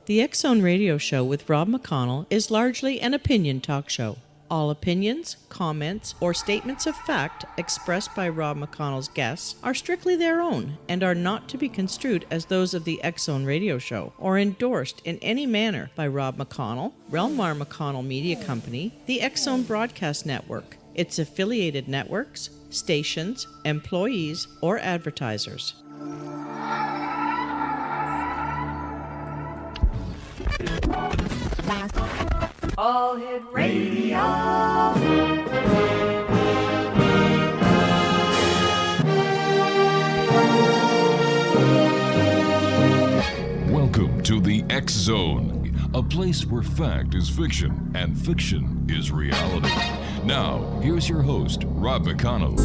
The X Zone Radio Show with Rob McConnell is largely an opinion talk show. All opinions, comments, or statements of fact expressed by Rob McConnell's guests are strictly their own and are not to be construed as those of the X Zone Radio Show or endorsed in any manner by Rob McConnell, rel-mar McConnell Media Company, the X Zone Broadcast Network, its affiliated networks, stations, employees, or advertisers. All Hit Radio. Welcome to the X Zone, a place where fact is fiction and fiction is reality. Now, here's your host, Rob McConnell.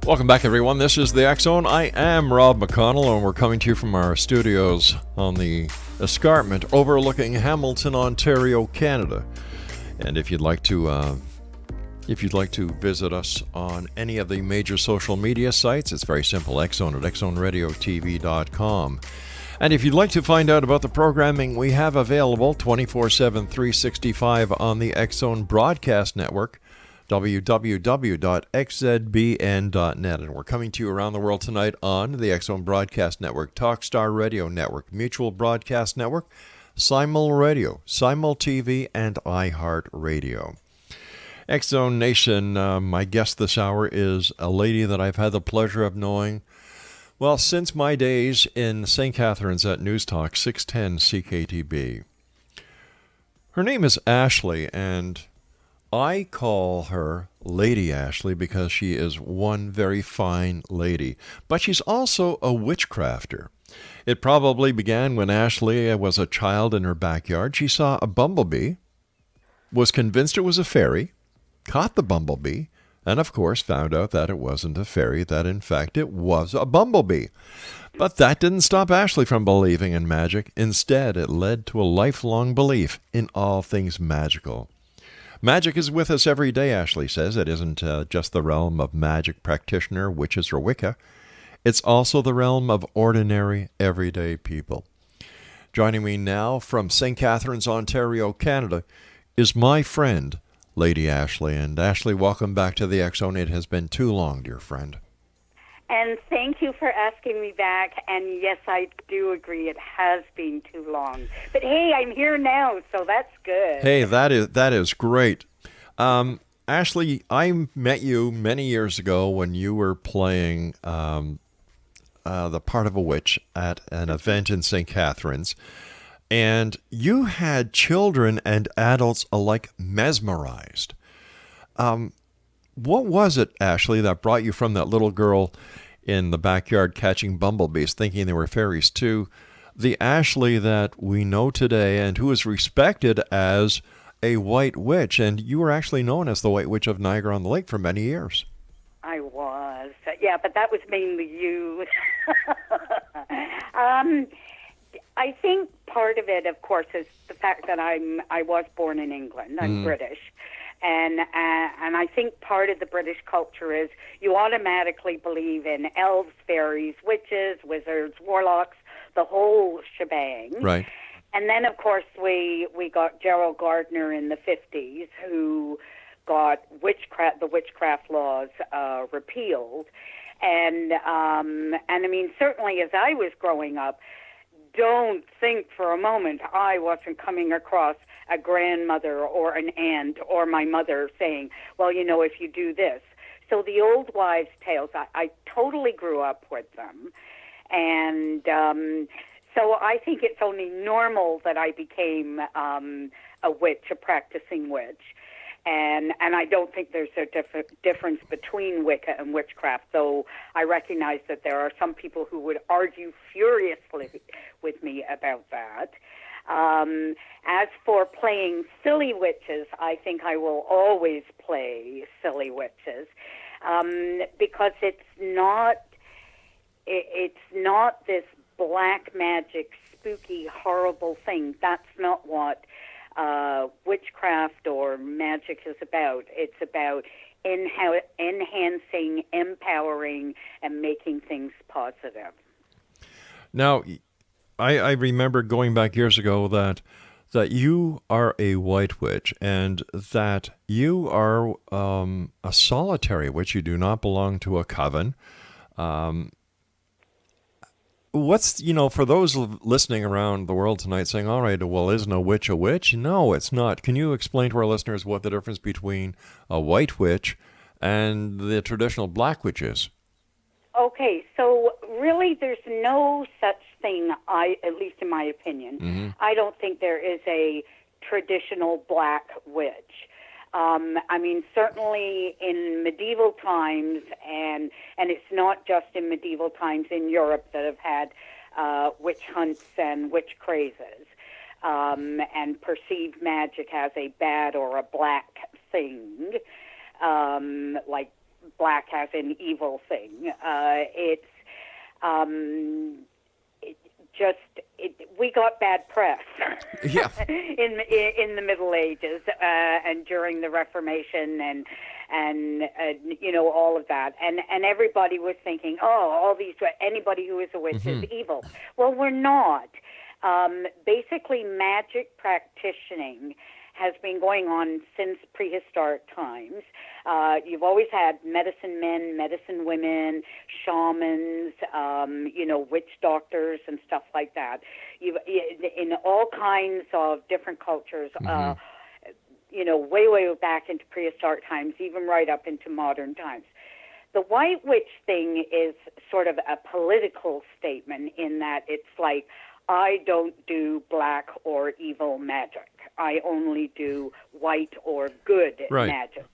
Welcome back, everyone. This is the X Zone. I am Rob McConnell, and we're coming to you from our studios on the escarpment overlooking Hamilton, Ontario, Canada. And if you'd like to visit us on any of the major social media sites, it's very simple: X-Zone at xzoneradiotv.com. And if you'd like to find out about the programming we have available 24/7, 365 on the X-Zone Broadcast Network, www.xzbn.net. And we're coming to you around the world tonight on the X Zone Broadcast Network, Talkstar Radio Network, Mutual Broadcast Network, Simul Radio, Simul TV, and iHeart Radio. X Zone Nation, my guest this hour is a lady that I've had the pleasure of knowing, well, since my days in St. Catharines at News Talk 610 CKTB. Her name is Ashley, and I call her Lady Ashley because she is one very fine lady, but she's also a witchcrafter. It probably began when Ashley was a child in her backyard. She saw a bumblebee, was convinced it was a fairy, caught the bumblebee, and of course found out that it wasn't a fairy, that in fact it was a bumblebee. But that didn't stop Ashley from believing in magic. Instead, it led to a lifelong belief in all things magical. Magic is with us every day, Ashley says. It isn't just the realm of magic practitioner, witches, or Wicca. It's also the realm of ordinary, everyday people. Joining me now from St. Catharines, Ontario, Canada, is my friend, Lady Ashley. And Ashley, welcome back to the X Zone. It has been too long, dear friend. And thank you for asking me back. And yes, I do agree. It has been too long. But hey, I'm here now, so that's good. Hey, that is great. Ashley, I met you many years ago when you were playing the part of a witch at an event in St. Catharines. And you had children and adults alike mesmerized. What was it, Ashley, that brought you from that little girl in the backyard catching bumblebees, thinking they were fairies, to the Ashley that we know today and who is respected as a white witch? And you were actually known as the White Witch of Niagara-on-the-Lake for many years. I was. Yeah, but that was mainly you. I think part of it, of course, is the fact that I was born in England. I'm British. And I think part of the British culture is you automatically believe in elves, fairies, witches, wizards, warlocks, the whole shebang. Right. And then, of course, we got Gerald Gardner in the 50s, who got the witchcraft laws repealed. And I mean, certainly as I was growing up, don't think for a moment I wasn't coming across a grandmother or an aunt or my mother saying, well, you know, if you do this. So the old wives' tales, I totally grew up with them. And so I think it's only normal that I became a witch, a practicing witch. And I don't think there's a difference between Wicca and witchcraft, though I recognize that there are some people who would argue furiously with me about that. As for playing silly witches, I think I will always play silly witches, because it's not this black magic, spooky, horrible thing. That's not what witchcraft or magic is about. It's about enhancing, empowering, and making things positive. Now, I remember going back years ago that you are a white witch and that you are a solitary witch. You do not belong to a coven. What's, for those listening around the world tonight saying, all right, well, isn't a witch a witch? No, it's not. Can you explain to our listeners what the difference between a white witch and the traditional black witch is? Okay, so really there's no such thing, at least in my opinion. Mm-hmm. I don't think there is a traditional black witch. I mean, certainly in medieval times, and it's not just in medieval times in Europe that have had witch hunts and witch crazes, and perceived magic as a bad or a black thing, like black as an evil thing. We got bad press yeah. in the Middle Ages and during the Reformation and all of that, and everybody was thinking, anybody who is a witch is evil. Well, we're not. Basically, magic practicing has been going on since prehistoric times. You've always had medicine men, medicine women, shamans, witch doctors and stuff like that. In all kinds of different cultures, way back into prehistoric times, even right up into modern times. The white witch thing is sort of a political statement in that it's like, I don't do black or evil magic. I only do white or good magic.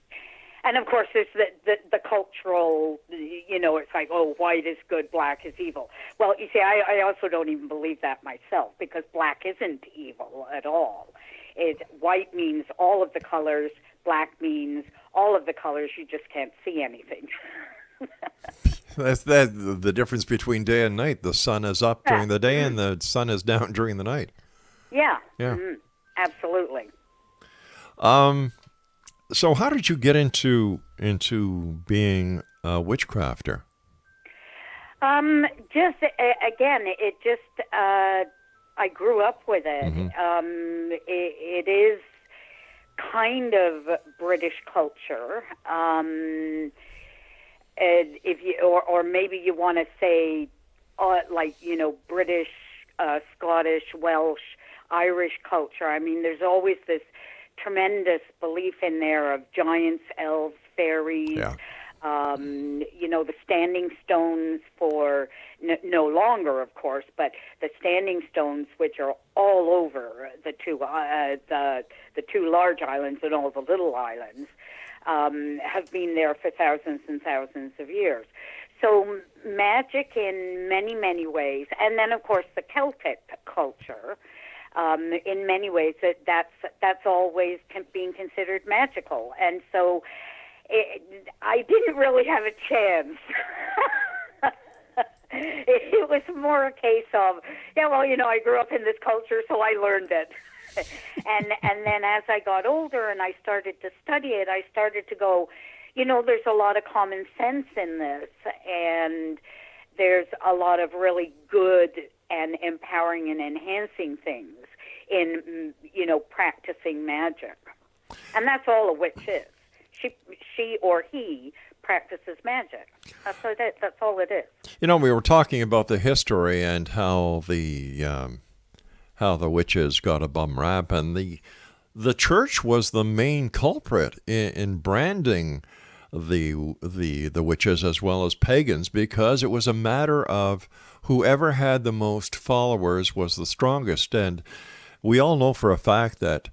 And, of course, there's the cultural, it's like, white is good, black is evil. Well, you see, I also don't even believe that myself, because black isn't evil at all. White means all of the colors, black means all of the colors, you just can't see anything. That's the difference between day and night. The sun is up during the day and the sun is down during the night. Yeah. Yeah. Mm-hmm. Absolutely. So how did you get into being a witchcrafter? I grew up with it. Mm-hmm. It is kind of British culture. If you, or maybe you want to say, British, Scottish, Welsh, Irish culture. I mean, there's always this tremendous belief in there of giants, elves, fairies. Yeah. The standing stones for no longer, of course, but the standing stones, which are all over the two large islands and all the little islands, have been there for thousands and thousands of years. So magic in many, many ways, and then of course the Celtic culture. In many ways, that's always being considered magical, and so I didn't really have a chance. It was more a case of, I grew up in this culture, so I learned it. and then as I got older and I started to study it, I started to go, there's a lot of common sense in this, and there's a lot of really good and empowering and enhancing things in, practicing magic. And that's all a witch is. She or he practices magic. That's all it is. We were talking about the history and how the witches got a bum rap, and the church was the main culprit in branding the witches as well as pagans, because it was a matter of whoever had the most followers was the strongest. And we all know for a fact that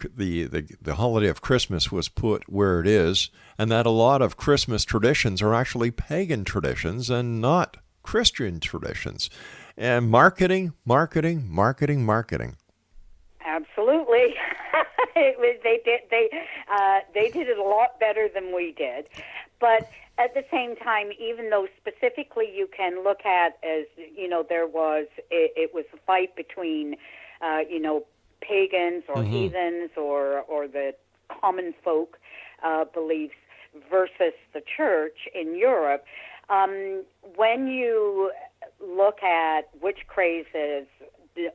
the holiday of Christmas was put where it is, and that a lot of Christmas traditions are actually pagan traditions and not Christian traditions. And marketing. Absolutely. They did it a lot better than we did. But at the same time, even though specifically you can look at, as you know, it was a fight between pagans or heathens or the common folk beliefs versus the church in Europe. When you look at witch crazes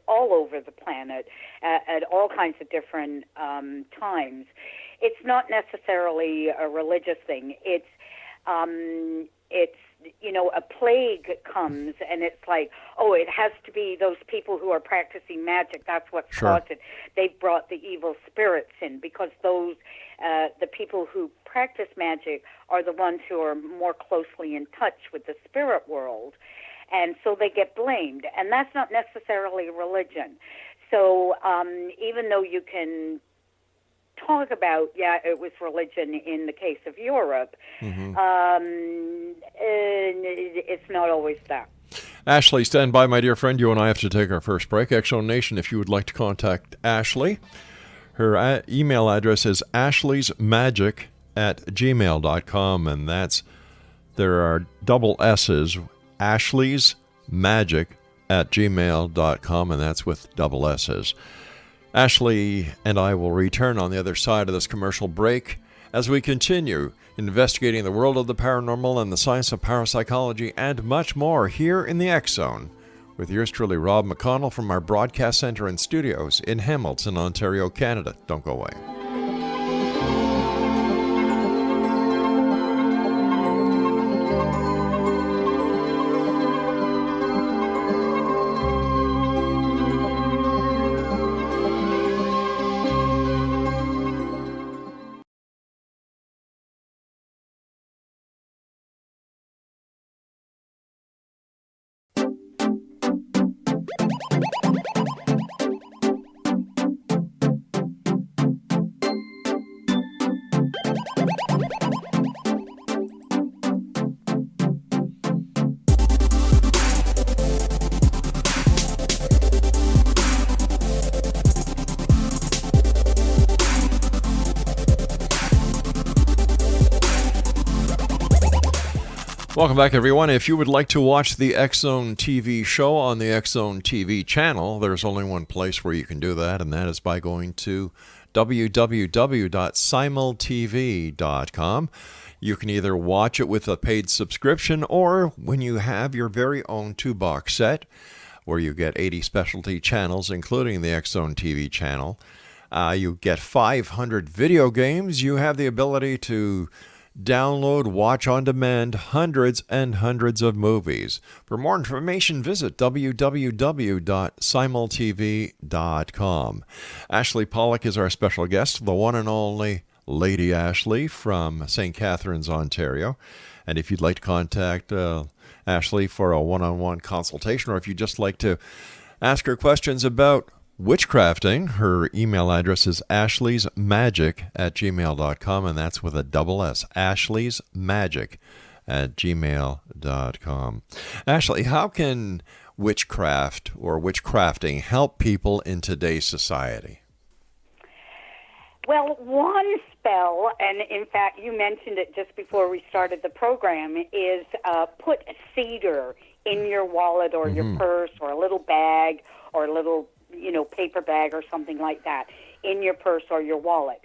all over the planet at all kinds of different times, it's not necessarily a religious thing. It's a plague comes and it's like, oh, it has to be those people who are practicing magic. That's what's caused it. They've brought the evil spirits in because those the people who practice magic are the ones who are more closely in touch with the spirit world. And so they get blamed. And that's not necessarily religion. So even though you can talk about, it was religion in the case of Europe, it's not always that. Ashley, stand by, my dear friend. You and I have to take our first break. X-Zone Nation, if you would like to contact Ashley, her email address is ashleysmagic@gmail.com, and there are double S's, ashleysmagic@gmail.com, and that's with double S's. Ashley and I will return on the other side of this commercial break as we continue investigating the world of the paranormal and the science of parapsychology and much more here in the X-Zone with yours truly, Rob McConnell, from our broadcast center and studios in Hamilton, Ontario, Canada. Don't go away. Welcome back, everyone. If you would like to watch the X-Zone TV show on the X-Zone TV channel, there's only one place where you can do that, and that is by going to www.simultv.com. You can either watch it with a paid subscription, or when you have your very own 2-box set, where you get 80 specialty channels, including the X-Zone TV channel. You get 500 video games. You have the ability to download, watch on demand hundreds and hundreds of movies. For more information, visit www.simultv.com. Ashley Pollock is our special guest, the one and only Lady Ashley from St. Catharines, Ontario. And if you'd like to contact Ashley for a one-on-one consultation, or if you'd just like to ask her questions about witchcrafting, her email address is ashleysmagic@gmail.com, and that's with a double S, ashleysmagic@gmail.com. Ashley, how can witchcraft or witchcrafting help people in today's society? Well, one spell, and in fact, you mentioned it just before we started the program, is put cedar in your wallet or your purse or a little bag or a little paper bag or something like that in your purse or your wallet.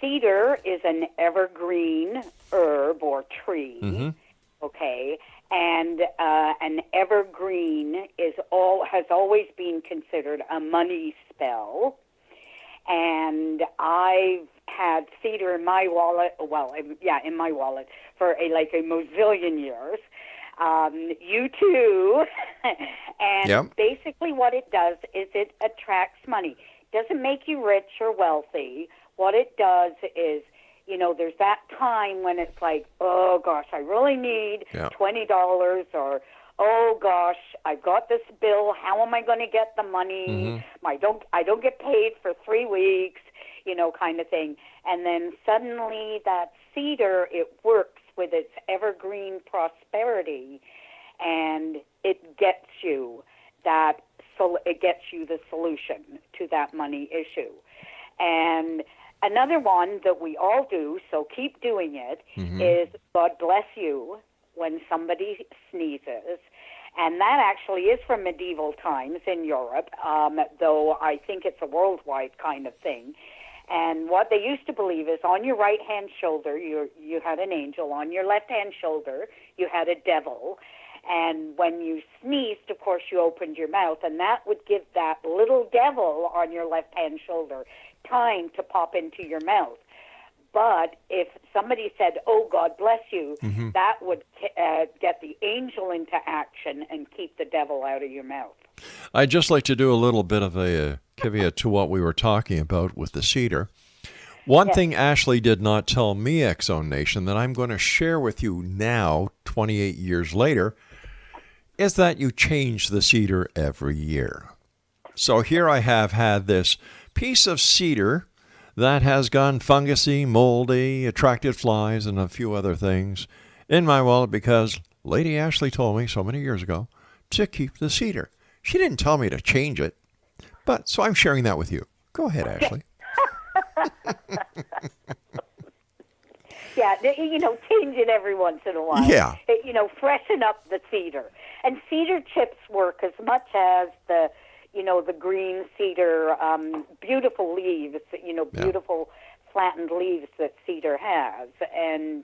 Cedar is an evergreen herb or tree, okay, and an evergreen has always been considered a money spell. And I've had cedar in my wallet, in my wallet for a mozillion years. You too. And basically what it does is it attracts money. Doesn't make you rich or wealthy. What it does is there's that time when it's like, oh gosh, I really need $20, or oh gosh, I've got this bill. How am I going to get the money? I don't get paid for 3 weeks, kind of thing. And then suddenly that cedar, it works with its evergreen prosperity, and it gets you the solution to that money issue. And another one that we all do, so keep doing it, is God bless you when somebody sneezes. And that actually is from medieval times in Europe, though I think it's a worldwide kind of thing. And what they used to believe is on your right-hand shoulder, you had an angel. On your left-hand shoulder, you had a devil. And when you sneezed, of course, you opened your mouth, and that would give that little devil on your left-hand shoulder time to pop into your mouth. But if somebody said, oh, God bless you, that would get the angel into action and keep the devil out of your mouth. I'd just like to do a little bit of a caveat to what we were talking about with the cedar. One thing Ashley did not tell me, X-Zone Nation, that I'm going to share with you now, 28 years later, is that you change the cedar every year. So here I have had this piece of cedar that has gone fungusy, moldy, attracted flies, and a few other things in my wallet because Lady Ashley told me so many years ago to keep the cedar. She didn't tell me to change it, so I'm sharing that with you. Go ahead, Ashley. Yeah, change it every once in a while. Yeah. Freshen up the cedar. And cedar chips work as much as the green cedar, beautiful leaves, beautiful flattened leaves that cedar has. And,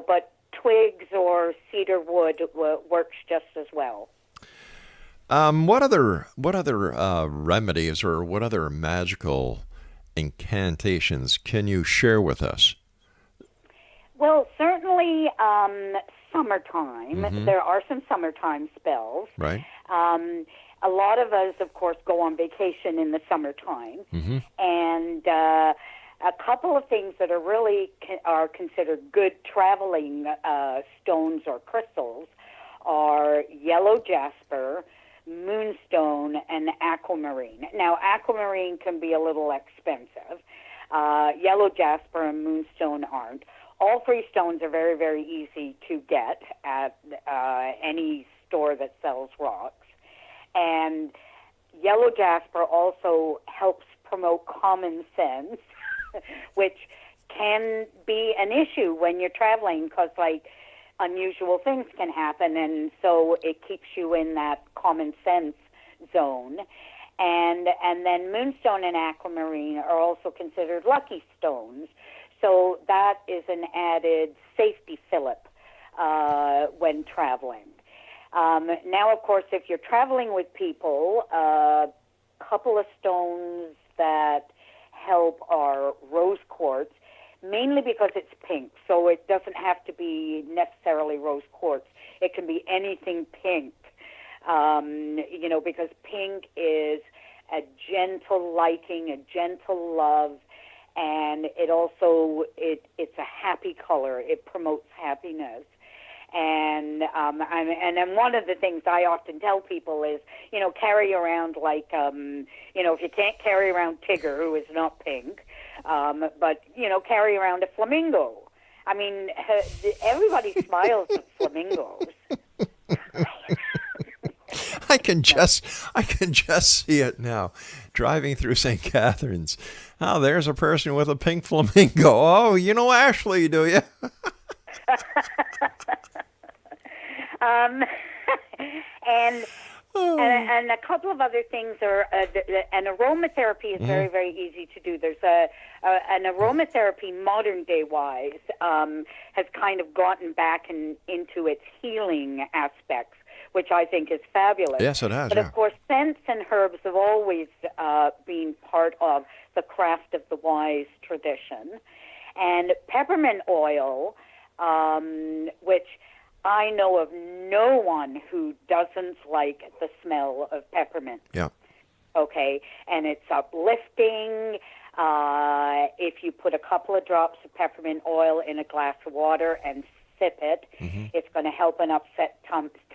but twigs or cedar wood works just as well. What other remedies or what other magical incantations can you share with us? Well, certainly summertime. There are some summertime spells. Right. A lot of us, of course, go on vacation in the summertime. And a couple of things that are really are considered good traveling stones or crystals are yellow jasper, moonstone, and aquamarine. Now, aquamarine can be a little expensive. Yellow jasper and moonstone aren't. All three stones are very, very easy to get at any store that sells rocks. And yellow jasper also helps promote common sense, which can be an issue when you're traveling because, unusual things can happen, and so it keeps you in that common sense zone. And then moonstone and aquamarine are also considered lucky stones, so that is an added safety fillip when traveling. Now, of course, if you're traveling with people, a couple of stones that help are rose quartz, mainly because it's pink, so it doesn't have to be necessarily rose quartz. It can be anything pink, because pink is a gentle liking, a gentle love, and it also, it's a happy color. It promotes happiness. And then one of the things I often tell people is, carry around if you can't carry around Tigger, who is not pink, but carry around a flamingo. I mean, everybody smiles at flamingos. I can just see it now, driving through St. Catharines. Oh, there's a person with a pink flamingo. Oh, you know Ashley, do you? And a couple of other things are, and aromatherapy is very, very easy to do. There's an aromatherapy modern day wise has kind of gotten back into its healing aspects, which I think is fabulous. Yes, it has. But of course, scents and herbs have always been part of the craft of the wise tradition. And peppermint oil, which I know of no one who doesn't like the smell of peppermint. Yeah. Okay, and it's uplifting. If you put a couple of drops of peppermint oil in a glass of water and sip it, it's going to help an upset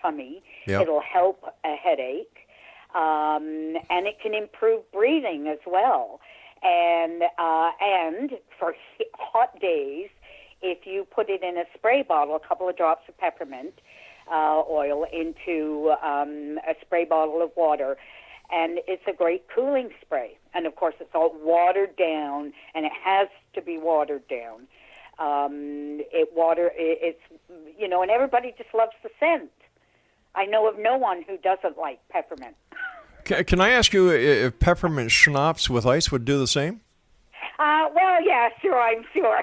tummy. Yep. It'll help a headache, and it can improve breathing as well. And for hot days, if you put it in a spray bottle, a couple of drops of peppermint oil into a spray bottle of water, and it's a great cooling spray. And of course, it's all watered down, and it has to be watered down. It's and everybody just loves the scent. I know of no one who doesn't like peppermint. Can I ask you if peppermint schnapps with ice would do the same? Well, yeah, sure, I'm sure.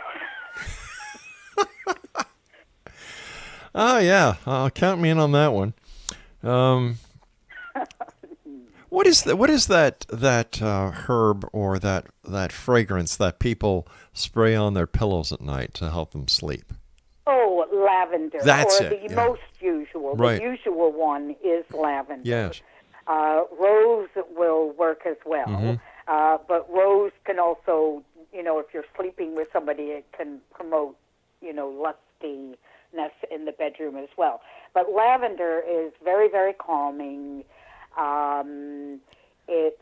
Oh, yeah. Count me in on that one. What is that herb or that fragrance that people spray on their pillows at night to help them sleep? Oh, lavender. That's or it. The Yeah. most usual. Right. The usual one is lavender. Yes. Rose will work as well. Mm-hmm. But rose can also, if you're sleeping with somebody, it can promote, lustiness in the bedroom as well. But lavender is very, very calming. And it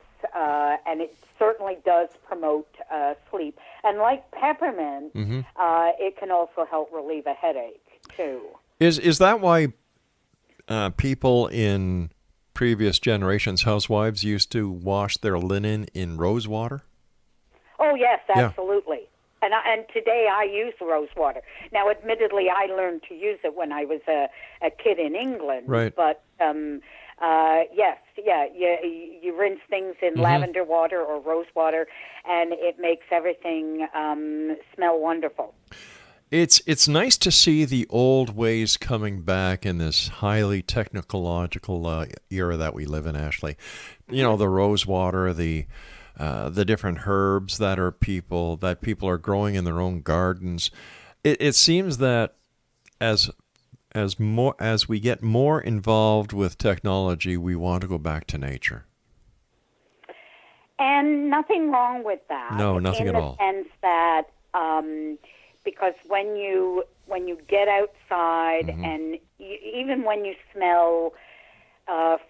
certainly does promote sleep. And like peppermint, it can also help relieve a headache too. Is that why people in previous generations, housewives, used to wash their linen in rose water? Oh yes, Yeah. absolutely. And today I use rose water. Now, admittedly, I learned to use it when I was a kid in England. Right. But yes, yeah, you rinse things in lavender water or rose water, and it makes everything smell wonderful. It's nice to see the old ways coming back in this highly technological era that we live in, Ashley. The rose water, the different herbs that people are growing in their own gardens. It seems that as we get more involved with technology, we want to go back to nature. And nothing wrong with that. No, nothing at all. In the sense that because when you get outside and even when you smell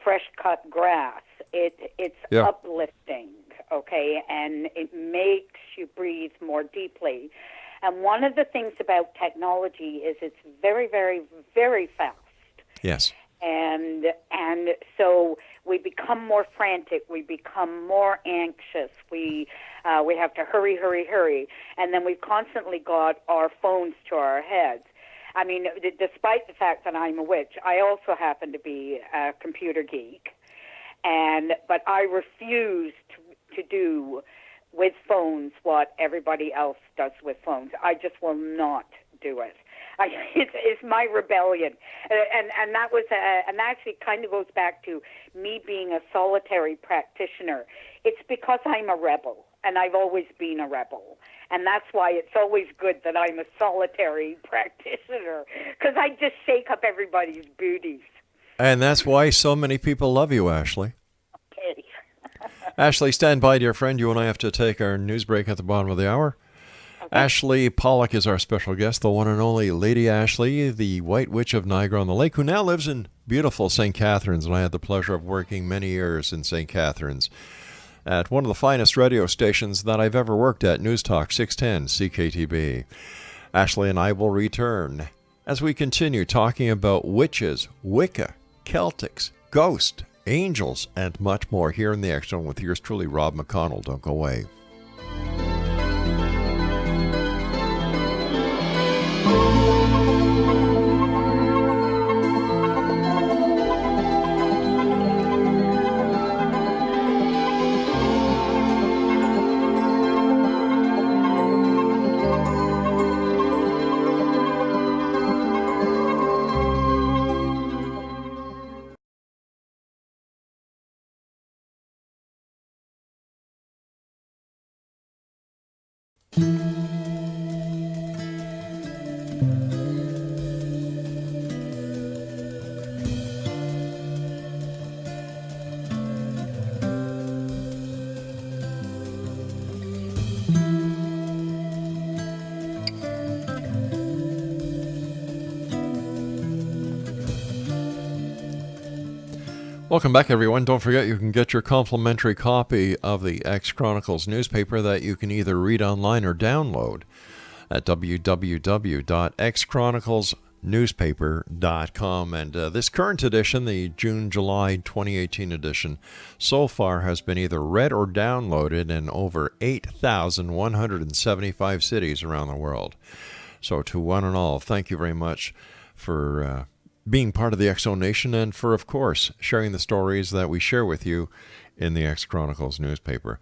fresh cut grass, it's uplifting, okay, and it makes you breathe more deeply. And one of the things about technology is it's very, very, very fast. Yes. And so we become more frantic. We become more anxious. We have to hurry, and then we've constantly got our phones to our heads. I mean, despite the fact that I'm a witch, I also happen to be a computer geek, but I refuse to do with phones what everybody else does with phones. I just will not do it. It's my rebellion, and that was and that actually kind of goes back to me being a solitary practitioner. It's because I'm a rebel, and I've always been a rebel, and that's why it's always good that I'm a solitary practitioner, because I just shake up everybody's booties. And that's why so many people love you, Ashley. Okay. Ashley, stand by, dear friend. You and I have to take our news break at the bottom of the hour. Okay. Ashley Pollock is our special guest, the one and only Lady Ashley, the White Witch of Niagara-on-the-Lake, who now lives in beautiful St. Catharines, and I had the pleasure of working many years in St. Catharines at one of the finest radio stations that I've ever worked at, News Talk 610 CKTB. Ashley and I will return as we continue talking about witches, Wicca, Celtics, ghosts, angels, and much more here in the X Zone with yours truly, Rob McConnell. Don't go away. Welcome back, everyone. Don't forget you can get your complimentary copy of the X Chronicles newspaper that you can either read online or download at www.xchroniclesnewspaper.com. And this current edition, the June-July 2018 edition, so far has been either read or downloaded in over 8,175 cities around the world. So to one and all, thank you very much for being part of the X-Zone Nation and for, of course, sharing the stories that we share with you in the X Chronicles newspaper.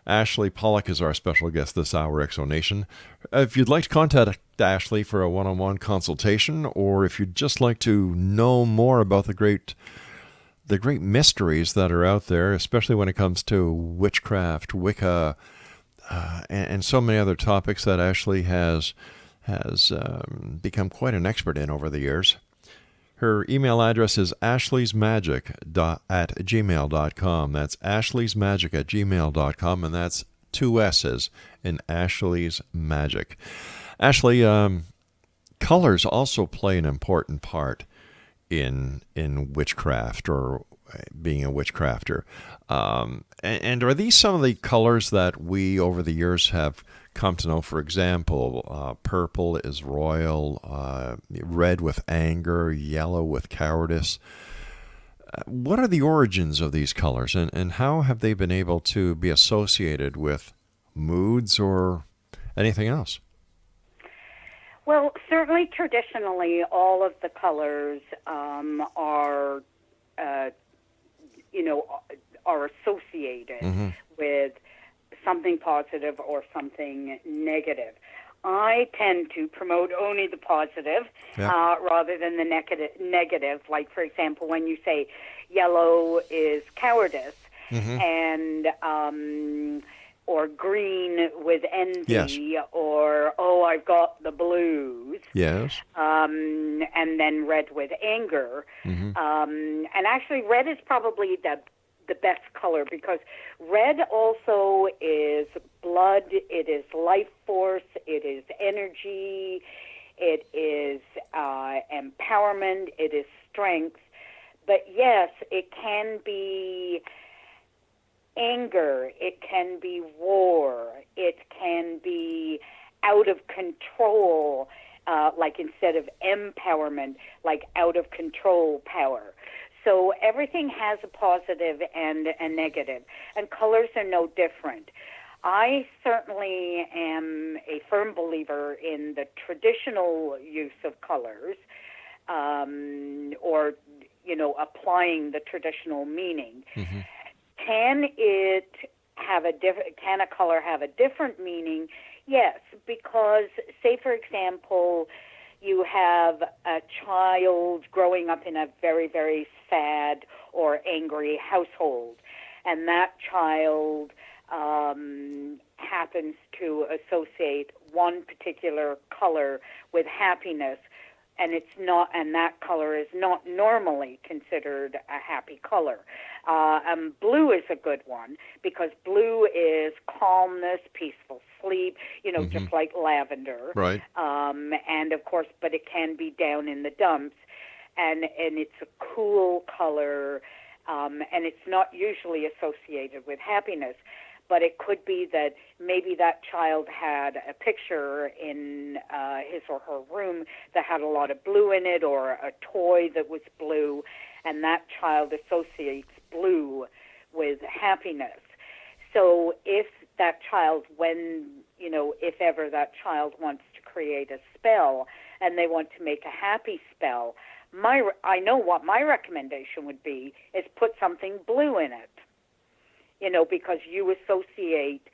Ashley Pollock is our special guest this hour, X-Zone Nation. If you'd like to contact Ashley for a one-on-one consultation, or if you'd just like to know more about the great mysteries that are out there, especially when it comes to witchcraft, Wicca, and so many other topics that Ashley has become quite an expert in over the years. Her email address is ashleysmagic@gmail.com. That's ashleysmagic@gmail.com, and that's 2 S's in Ashley's Magic. Ashley, colors also play an important part in witchcraft, or being a witchcrafter. And are these some of the colors that we over the years have come to know? For example, purple is royal, red with anger, yellow with cowardice. What are the origins of these colors, and how have they been able to be associated with moods or anything else? Well, certainly traditionally, all of the colors are associated with something positive or something negative. I tend to promote only the positive rather than the negative. Like, for example, when you say yellow is cowardice, and or green with envy, or I've got the blues, and then red with anger. And actually, red is probably the best color, because red also is blood, it is life force, it is energy, it is empowerment, it is strength. But yes, it can be anger, it can be war, it can be out of control, like instead of empowerment, like out of control power. So everything has a positive and a negative, and colors are no different. I certainly am a firm believer in the traditional use of colors, or, applying the traditional meaning. Can a color have a different meaning? Yes, because, say, for example, you have a child growing up in a very, very sad or angry household, and that child happens to associate one particular color with happiness, and that color is not normally considered a happy color. Blue is a good one, because blue is calmness, peaceful sleep, just like lavender. Right. And of course, but it can be down in the dumps, and it's a cool color, and it's not usually associated with happiness. But it could be that maybe that child had a picture in his or her room that had a lot of blue in it, or a toy that was blue, and that child associates blue with happiness. So if that child, if ever that child wants to create a spell and they want to make a happy spell, I know what my recommendation would be is put something blue in it. Because you associate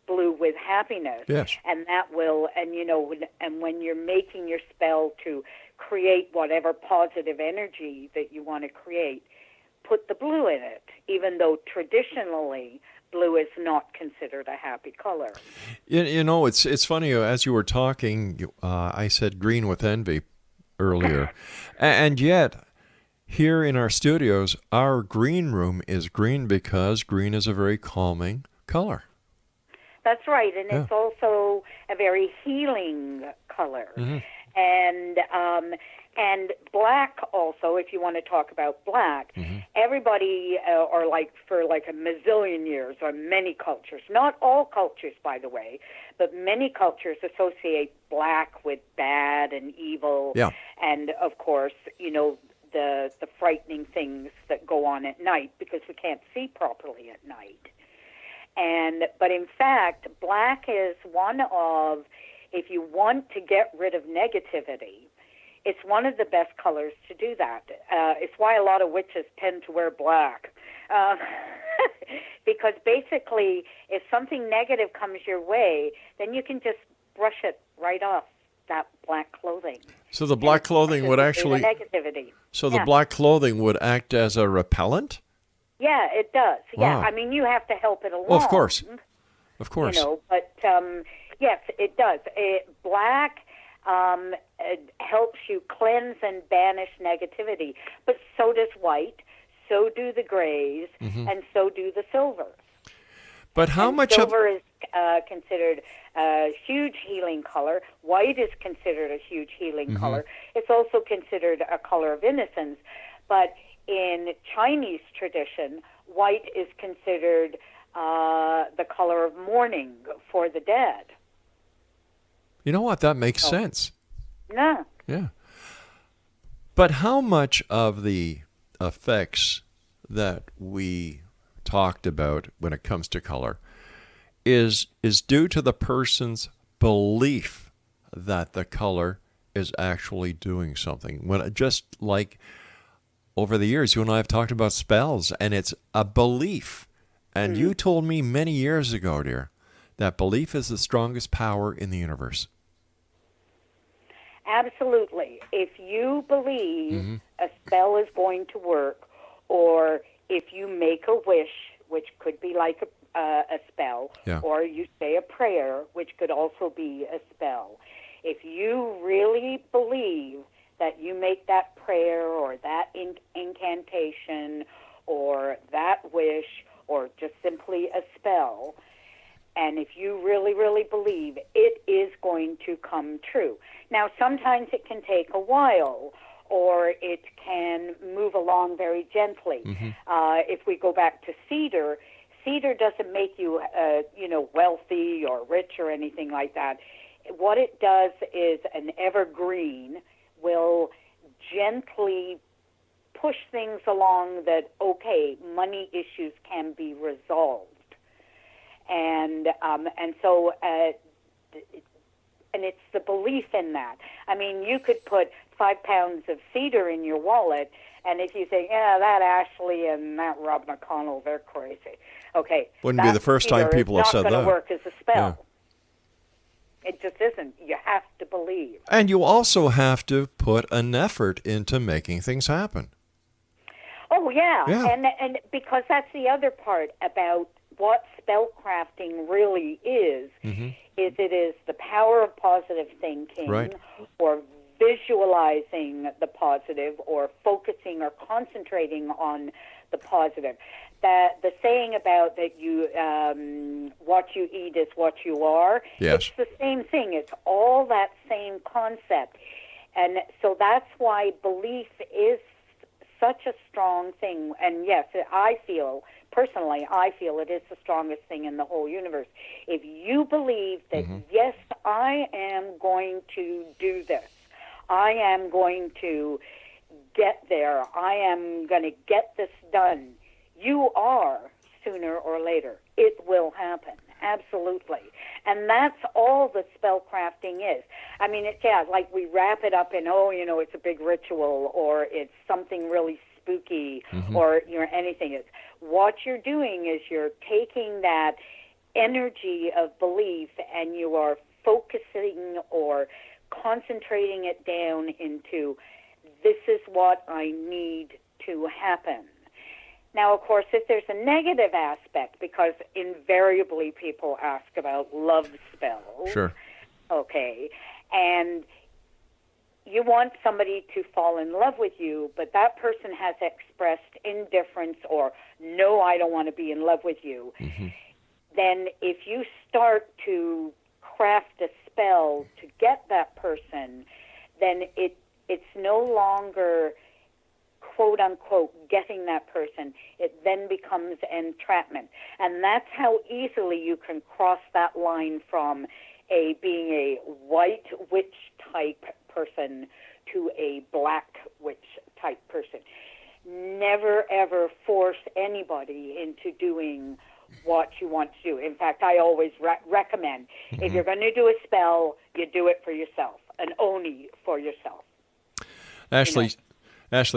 blue with happiness. Yes. And that will, and when you're making your spell to create whatever positive energy that you want to create, put the blue in it, even though traditionally blue is not considered a happy color. It's funny, as you were talking, I said green with envy earlier, and yet here in our studios, our green room is green because green is a very calming color. That's right, and it's also a very healing color. And And black also, if you want to talk about black, everybody, or like for like a mazillion years, or many cultures, not all cultures, by the way, but many cultures associate black with bad and evil. Yeah. And, of course, you know, the frightening things that go on at night because we can't see properly at night. But in fact, black is one of, if you want to get rid of negativity, it's one of the best colors to do that. It's why a lot of witches tend to wear black. Because basically, if something negative comes your way, then you can just brush it right off that black clothing. So the black clothing would actually... The negativity. So the black clothing would act as a repellent? Yeah, it does. Yeah, Wow. I mean, you have to help it along. Well, of course. Of course. You know, but yes, it does. Black it helps you cleanse and banish negativity, but so does white, so do the grays, and so do the silvers. But how and much silver is considered a huge healing color. White is considered a huge healing color. It's also considered a color of innocence. But in Chinese tradition, white is considered the color of mourning for the dead. You know what? That makes sense. No. Yeah. But how much of the effects that we talked about when it comes to color is due to the person's belief that the color is actually doing something? When just like over the years, you and I have talked about spells, and it's a belief. And you told me many years ago, dear, that belief is the strongest power in the universe. Absolutely. If you believe a spell is going to work, or if you make a wish, which could be like a spell, or you say a prayer, which could also be a spell, if you really believe that you make that prayer or that incantation or that wish or just simply a spell, and if you really, really believe, it is going to come true. Now, sometimes it can take a while, or it can move along very gently. If we go back to cedar, cedar doesn't make you, wealthy or rich or anything like that. What it does is an evergreen will gently push things along that, okay, money issues can be resolved. And it's the belief in that. I mean, you could put 5 pounds of cedar in your wallet, and if you think, yeah, that Ashley and that Rob McConnell, they're crazy. Okay. Wouldn't be the first time people have said that. It's not going to work as a spell. Yeah. It just isn't. You have to believe. And you also have to put an effort into making things happen. Oh, yeah. And because that's the other part about what spellcrafting really is it is the power of positive thinking, or visualizing the positive, or focusing or concentrating on the positive. The saying about that you what you eat is what you are, it's the same thing. It's all that same concept. And so that's why belief is such a strong thing. And yes, personally, I feel it is the strongest thing in the whole universe. If you believe that, yes, I am going to do this, I am going to get there, I am going to get this done, you are, sooner or later. It will happen. Absolutely. And that's all the spellcrafting is. I mean, like we wrap it up in, it's a big ritual, or it's something really spooky, or anything. It's what you're doing is you're taking that energy of belief and you are focusing or concentrating it down into, this is what I need to happen. Now, of course, if there's a negative aspect, because invariably people ask about love spells. Sure. Okay. And you want somebody to fall in love with you, but that person has expressed indifference or, no, I don't want to be in love with you. Then if you start to craft a spell to get that person, then it it's no longer quote unquote getting that person. It then becomes entrapment. And that's how easily you can cross that line from being a white witch type person to a black witch type person. Never ever force anybody into doing what you want to do. In fact, I always recommend, if you're going to do a spell, you do it for yourself, and only for yourself. Ashley,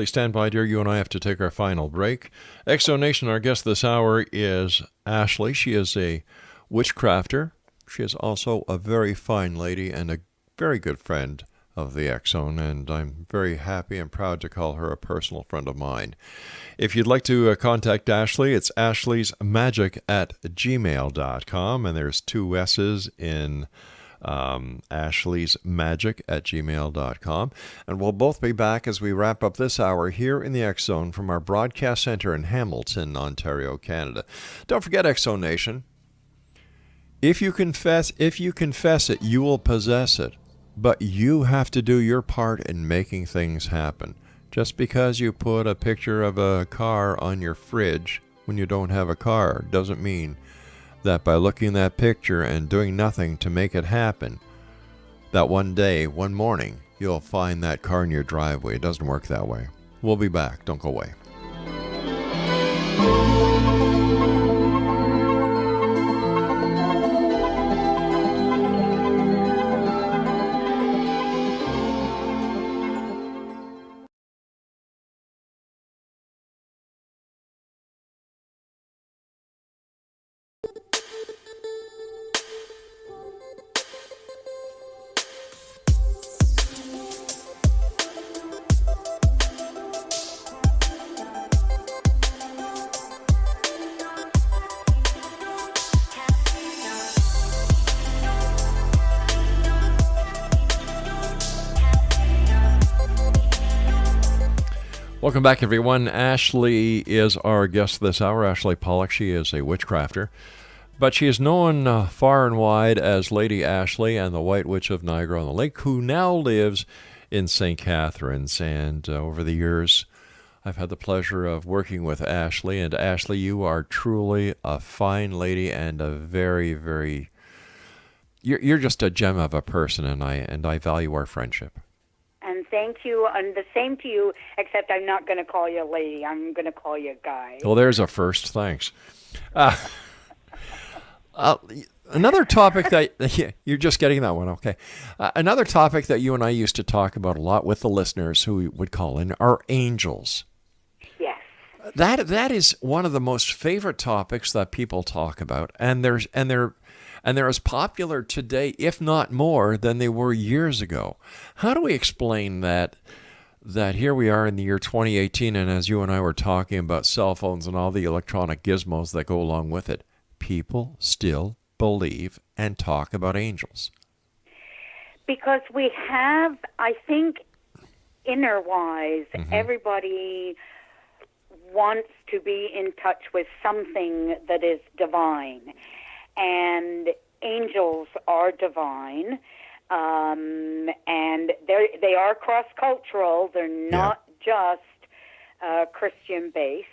stand by, dear. You and I have to take our final break. Exonation, our guest this hour is Ashley. She is a witchcrafter. She is also a very fine lady and a very good friend of the X-Zone, and I'm very happy and proud to call her a personal friend of mine. If you'd like to contact Ashley, it's ashleysmagic@gmail.com, and there's 2 S's in ashleysmagic@gmail.com. And we'll both be back as we wrap up this hour here in the X-Zone from our broadcast center in Hamilton, Ontario, Canada. Don't forget, X-Zone Nation, if you confess it, you will possess it. But you have to do your part in making things happen. Just because you put a picture of a car on your fridge when you don't have a car doesn't mean that by looking at that picture and doing nothing to make it happen, that one day, one morning, you'll find that car in your driveway. It doesn't work that way. We'll be back. Don't go away. Welcome back, everyone. Ashley is our guest this hour, Ashley Pollock. She is a witchcrafter, but she is known far and wide as Lady Ashley and the White Witch of Niagara-on-the-Lake, who now lives in St. Catharines. And over the years, I've had the pleasure of working with Ashley. And Ashley, you are truly a fine lady and a very, very... You're just a gem of a person, and I value our friendship. And thank you, and the same to you, except I'm not going to call you a lady. I'm going to call you a guy. Well, there's a first. Thanks. Another topic that... You're just getting that one, okay. Another topic that you and I used to talk about a lot with the listeners who would call in are angels. Yes. That is one of the most favorite topics that people talk about, and they're as popular today, if not more, than they were years ago. How do we explain that here we are in the year 2018, and as you and I were talking about cell phones and all the electronic gizmos that go along with it, people still believe and talk about angels? Because we have, I think, inner-wise, everybody wants to be in touch with something that is divine. And angels are divine, and they are cross-cultural. They're not just Christian-based.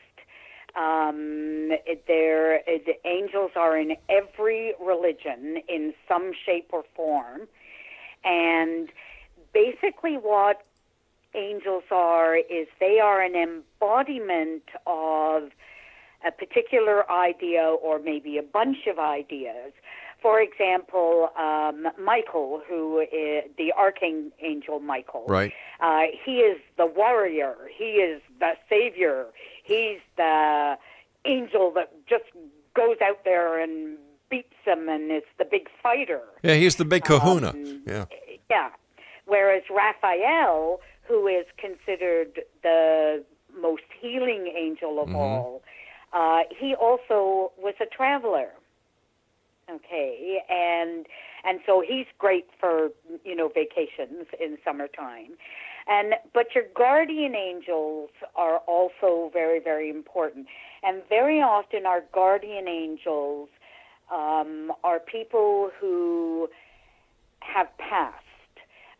The angels are in every religion in some shape or form. And basically what angels are is they are an embodiment of a particular idea or maybe a bunch of ideas. For example, Michael, who is the Archangel Michael. Right. He is the warrior. He is the savior. He's the angel that just goes out there and beats them and is the big fighter. Yeah, he's the big kahuna. Yeah. Whereas Raphael, who is considered the most healing angel of all, he also was a traveler, okay, and so he's great for, vacations in summertime. But your guardian angels are also very, very important. And very often our guardian angels are people who have passed.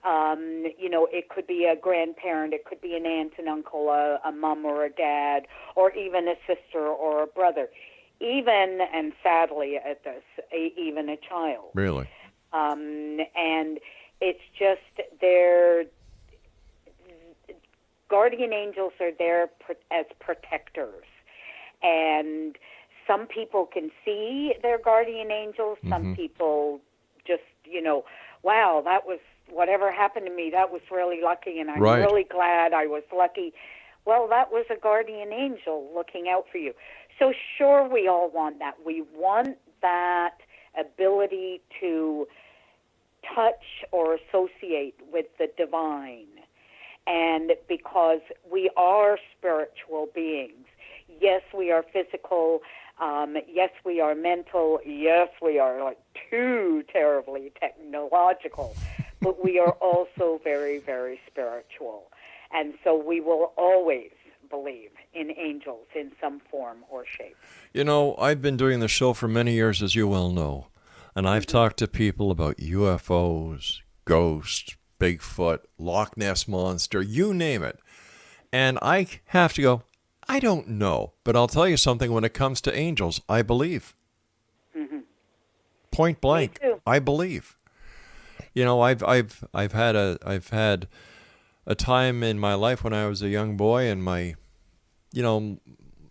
It could be a grandparent, it could be an aunt and uncle, a mom or a dad, or even a sister or a brother, even, and sadly at this, even a child. Really? And it's just guardian angels are there as protectors. And some people can see their guardian angels. Some people just, wow, that was, whatever happened to me, that was really lucky, and I'm really glad I was lucky. Well, that was a guardian angel looking out for you. So sure, we all want that. We want that ability to touch or associate with the divine. And because we are spiritual beings, yes, we are physical, yes, we are mental, yes, we are like too terribly technological, but we are also very, very spiritual. And so we will always believe in angels in some form or shape. I've been doing the show for many years, as you well know, and I've talked to people about UFOs, ghosts, Bigfoot, Loch Ness Monster, you name it. And I have to go, I don't know, but I'll tell you something, when it comes to angels, I believe. Point blank, I believe. I've had a time in my life when I was a young boy, and my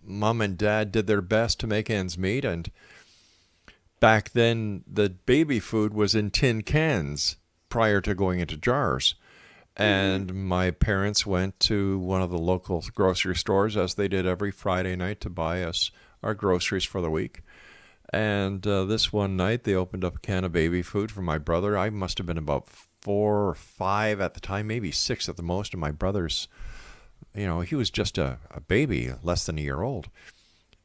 mom and dad did their best to make ends meet, and back then the baby food was in tin cans prior to going into jars. And my parents went to one of the local grocery stores, as they did every Friday night, to buy us our groceries for the week. And this one night, they opened up a can of baby food for my brother. I must have been about 4 or 5 at the time, maybe 6 at the most. And my brother's, he was just a baby, less than a year old.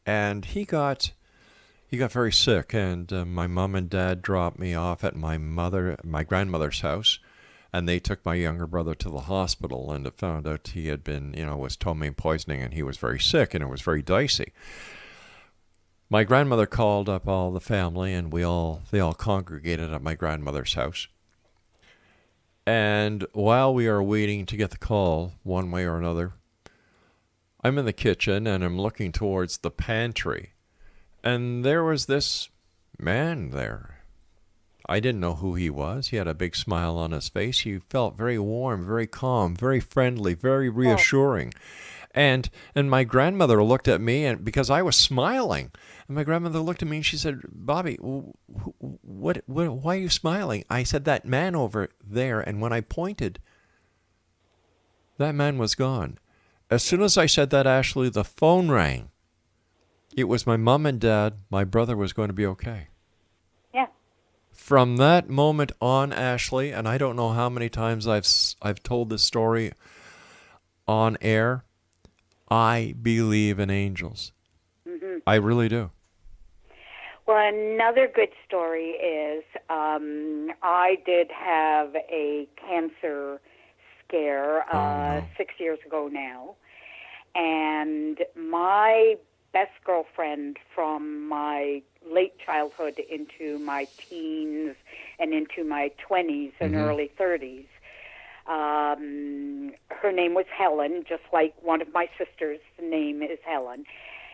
And he got very sick. And my mom and dad dropped me off at my grandmother's house. And they took my younger brother to the hospital, and it found out he had been, was ptomaine poisoning, and he was very sick, and it was very dicey. My grandmother called up all the family, and they all congregated at my grandmother's house. And while we are waiting to get the call, one way or another, I'm in the kitchen, and I'm looking towards the pantry. And there was this man there. I didn't know who he was. He had a big smile on his face. He felt very warm, very calm, very friendly, very reassuring. And my grandmother looked at me, and because I was smiling, and my grandmother looked at me and she said, "Bobby, why are you smiling?" I said, "That man over there." And when I pointed, that man was gone. As soon as I said that, Ashley, the phone rang. It was my mom and dad. My brother was going to be okay. From that moment on, Ashley, and I don't know how many times I've told this story on air, I believe in angels. I really do. Well, another good story is I did have a cancer scare 6 years ago now, and my best girlfriend from my late childhood into my teens and into my 20s and early 30s. Her name was Helen, just like one of my sisters' name is Helen.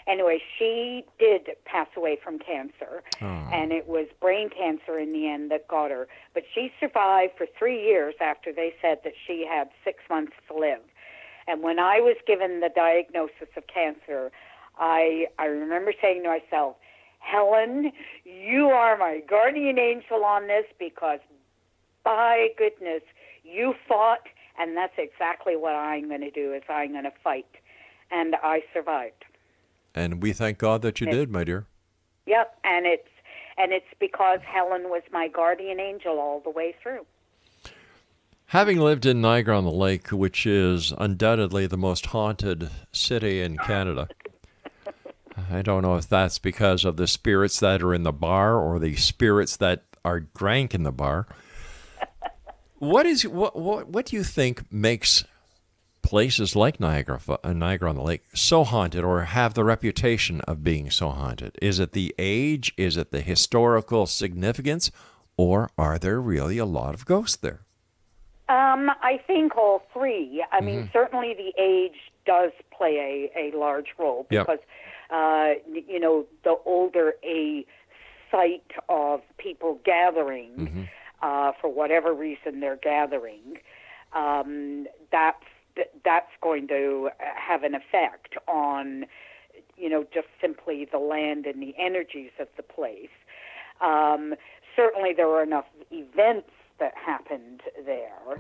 Anyway, she did pass away from cancer, and it was brain cancer in the end that got her. But she survived for 3 years after they said that she had 6 months to live. And when I was given the diagnosis of cancer, I remember saying to myself, "Helen, you are my guardian angel on this, because by goodness, you fought, and that's exactly what I'm going to do, is I'm going to fight." And I survived. And we thank God that you did, my dear. Yep, and it's because Helen was my guardian angel all the way through. Having lived in Niagara-on-the-Lake, which is undoubtedly the most haunted city in Canada, I don't know if that's because of the spirits that are in the bar or the spirits that are drank in the bar. What do you think makes places like Niagara-on-the-Lake so haunted, or have the reputation of being so haunted? Is it the age? Is it the historical significance? Or are there really a lot of ghosts there? I think all three. I mean, certainly the age does play a large role because, the older a site of people gathering, for whatever reason they're gathering, that's going to have an effect on, just simply the land and the energies of the place. Certainly there were enough events that happened there,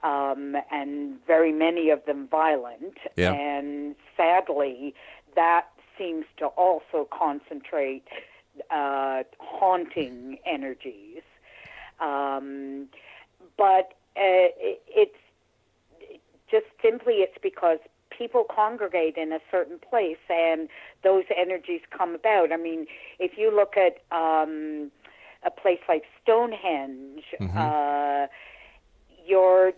and very many of them violent, and sadly that seems to also concentrate haunting energies. But it's just simply it's because people congregate in a certain place and those energies come about. I mean, if you look at a place like Stonehenge, you're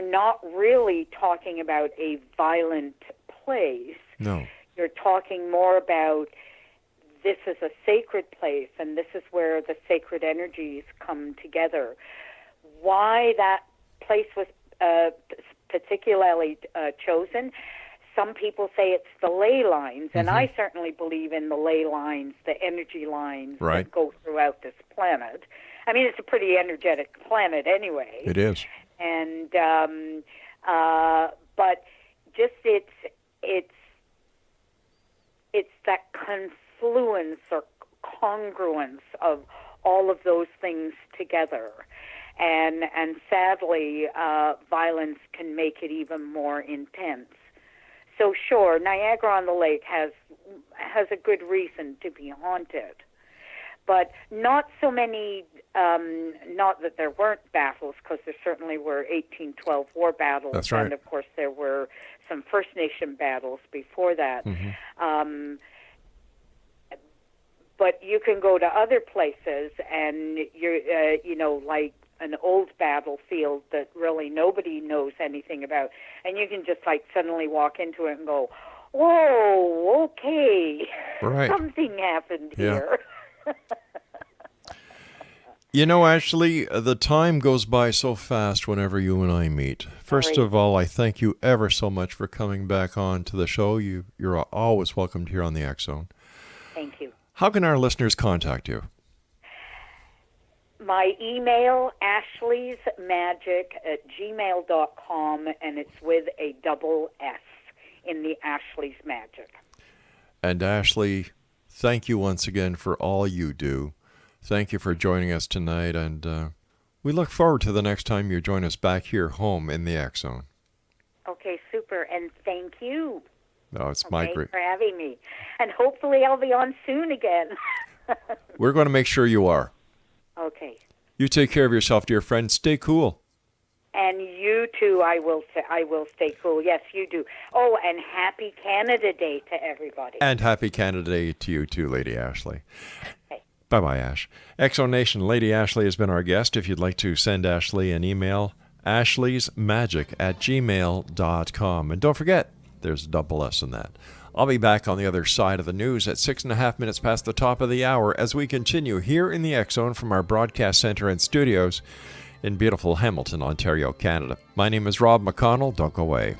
not really talking about a violent place. No. You're talking more about this is a sacred place and this is where the sacred energies come together. Why that place was particularly chosen, some people say it's the ley lines, and I certainly believe in the ley lines, the energy lines that go throughout this planet. I mean, it's a pretty energetic planet anyway. It is. And but just it's that confluence or congruence of all of those things together. And sadly, violence can make it even more intense. So sure, Niagara-on-the-Lake has a good reason to be haunted, but not so many. Not that there weren't battles, because there certainly were 1812 war battles. That's right. And of course there were some First Nation battles before that. But you can go to other places, and you're like an old battlefield that really nobody knows anything about, and you can just like suddenly walk into it and go, whoa, okay, something happened here. Ashley, the time goes by so fast whenever you and I meet. First of all, I thank you ever so much for coming back on to the show. You're always welcomed here on the X Zone. Thank you. How can our listeners contact you? My email, ashleysmagic@gmail.com, and it's with a double S in the Ashley's Magic. And Ashley, thank you once again for all you do. Thank you for joining us tonight, and we look forward to the next time you join us back here home in the X Zone. Okay, super, and thank you. Oh, it's my great. For having me. And hopefully I'll be on soon again. We're going to make sure you are. Okay. You take care of yourself, dear friend. Stay cool. And you too, I will stay cool. Yes, you do. Oh, and happy Canada Day to everybody. And happy Canada Day to you too, Lady Ashley. Okay. Bye-bye, Ash. X Zone Nation, Lady Ashley has been our guest. If you'd like to send Ashley an email, ashleysmagic@gmail.com. And don't forget, there's a double S in that. I'll be back on the other side of the news at 6.5 minutes past the top of the hour as we continue here in the X Zone from our broadcast center and studios in beautiful Hamilton, Ontario, Canada. My name is Rob McConnell. Don't go away.